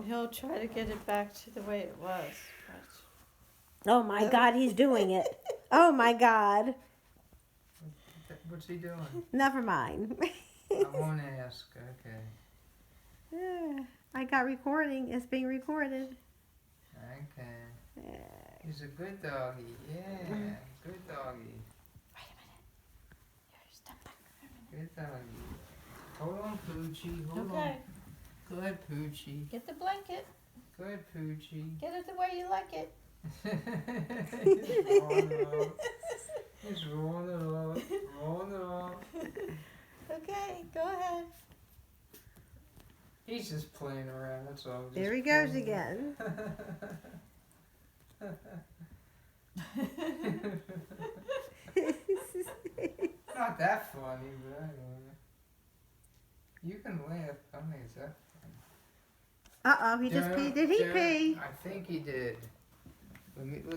know. He'll try to get it back to the way it was. Oh my God, he's doing it. Oh my God. What's he doing? Never mind. I won't ask. Okay. Yeah, I got recording. It's being recorded. Okay. Yeah. He's a good doggy. Yeah. Good doggy. Wait a minute. Here, step back for a minute. Good doggy. Hold on, Poochie. Hold Okay. on. Good Poochie. Get the blanket. Good Poochie. Get it the way you like it. He's rolling it off. He's rolling it off. Rolling it off. Okay, go ahead. He's just playing around. That's all. Just There he goes playing. again. Not that funny, but I don't know. You can laugh. I don't think it's that funny. Uh-oh, he just peed. Did he pee? I think he did. Let me